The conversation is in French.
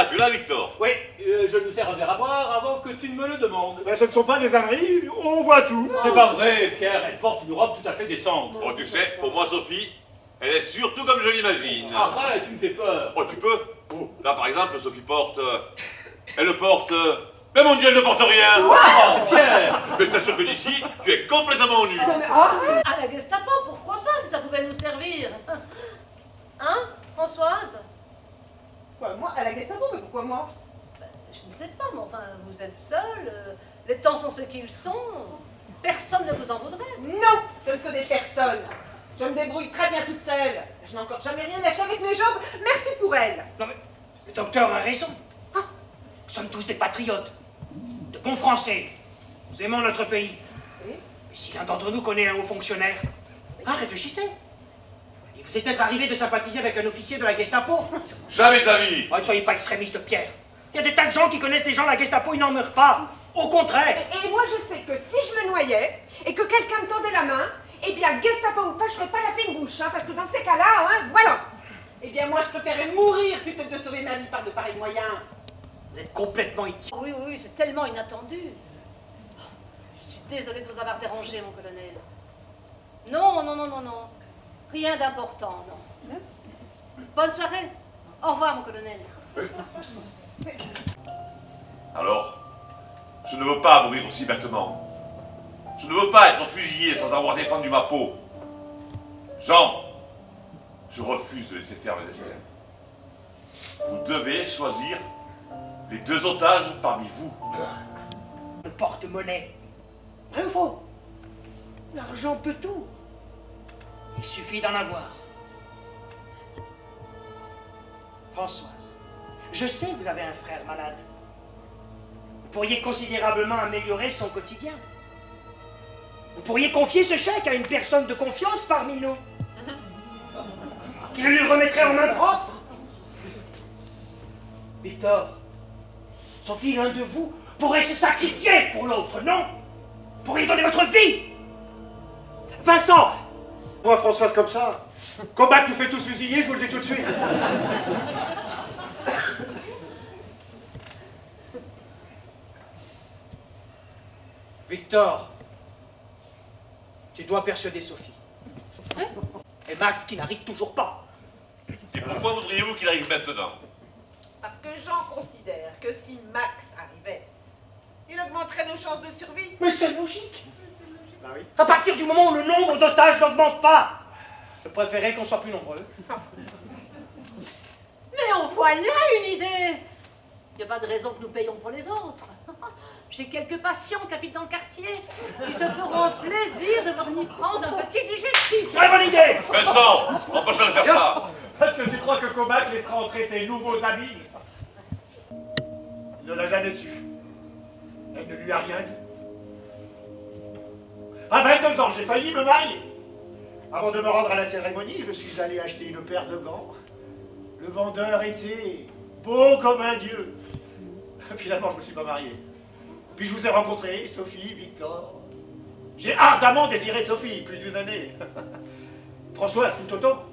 Ah, tu l'as, Victor? Oui, je nous sers un verre à boire avant que tu ne me le demandes. Ben, ce ne sont pas des âneries, on voit tout. C'est pas vrai, Pierre, elle porte une robe tout à fait décente. Oh, tu sais, pour moi, Sophie, elle est surtout comme je l'imagine. Arrête, tu me fais peur. Oh, tu peux? Là, par exemple, Sophie porte... elle porte... Mais mon Dieu, elle ne porte rien! Oh, Pierre! Mais je t'assure que d'ici, tu es complètement nu. À la Gestapo, pourquoi pas, si ça pouvait nous servir? Hein, Françoise? Quoi, moi, à la Gestapo, mais pourquoi moi? Je ne sais pas, mais enfin, vous êtes seule, les temps sont ceux qu'ils sont, personne ne vous en voudrait. Non, je ne connais personne. Je me débrouille très bien toute seule. Je n'ai encore jamais rien acheté avec mes jambes. Merci pour elle. Non mais, le docteur a raison. Nous sommes tous des patriotes, de bons Français. Nous aimons notre pays. Oui. Mais si l'un d'entre nous connaît un haut fonctionnaire, réfléchissez. Il vous est peut-être arrivé de sympathiser avec un officier de la Gestapo. Jamais de la vie. Ne soyez pas extrémiste, Pierre. Il y a des tas de gens qui connaissent des gens de la Gestapo, ils n'en meurent pas. Au contraire. Et moi, je sais que si je me noyais et que quelqu'un me tendait la main, eh bien, Gestapo ou pas, je ferais pas la fine bouche, hein, parce que dans ces cas-là, hein, voilà. Eh bien, moi, je préférais mourir plutôt que de sauver ma vie par de pareils moyens. Vous êtes complètement idiot. Oui, oui, c'est tellement inattendu. Oh, je suis désolée de vous avoir dérangé, mon colonel. Non, non, non, non, non. Rien d'important, non. Bonne soirée. Au revoir, mon colonel. Alors, je ne veux pas mourir aussi bêtement. Je ne veux pas être fusillé sans avoir défendu ma peau. Jean, je refuse de laisser faire le destin. Vous devez choisir les deux otages parmi vous. Le porte-monnaie. Vrai ou faux? L'argent peut tout. Il suffit d'en avoir. Françoise, je sais que vous avez un frère malade. Vous pourriez considérablement améliorer son quotidien. Vous pourriez confier ce chèque à une personne de confiance parmi nous, qui le lui remettrait en main propre. Victor, Sophie, l'un de vous pourrait se sacrifier pour l'autre, non? Vous pourriez donner votre vie. Vincent, Moi, Françoise, comme ça. Combat nous fait tous fusiller, je vous le dis tout de suite. Victor, tu dois persuader Sophie. Et Max qui n'arrive toujours pas. Et pourquoi voudriez-vous qu'il arrive maintenant? Parce que Jean considère que si Max arrivait, il augmenterait nos chances de survie. Mais c'est logique. Bah oui. À partir du moment où le nombre d'otages n'augmente pas, je préférais qu'on soit plus nombreux. Mais en voilà une idée. Il n'y a pas de raison que nous payions pour les autres. J'ai quelques patients qui habitent dans le quartier qui se feront plaisir de venir prendre un petit digestif. Très bonne idée. Vincent, empêche-le de faire ça. Parce que tu crois que Comac laissera entrer ses nouveaux amis? Il ne l'a jamais su. Elle ne lui a rien dit. À 22 ans, j'ai failli me marier. Avant de me rendre à la cérémonie, je suis allé acheter une paire de gants. Le vendeur était beau comme un dieu. Finalement, je ne me suis pas marié. Puis je vous ai rencontré, Sophie, Victor. J'ai ardemment désiré Sophie, plus d'une année. Françoise, tout autant.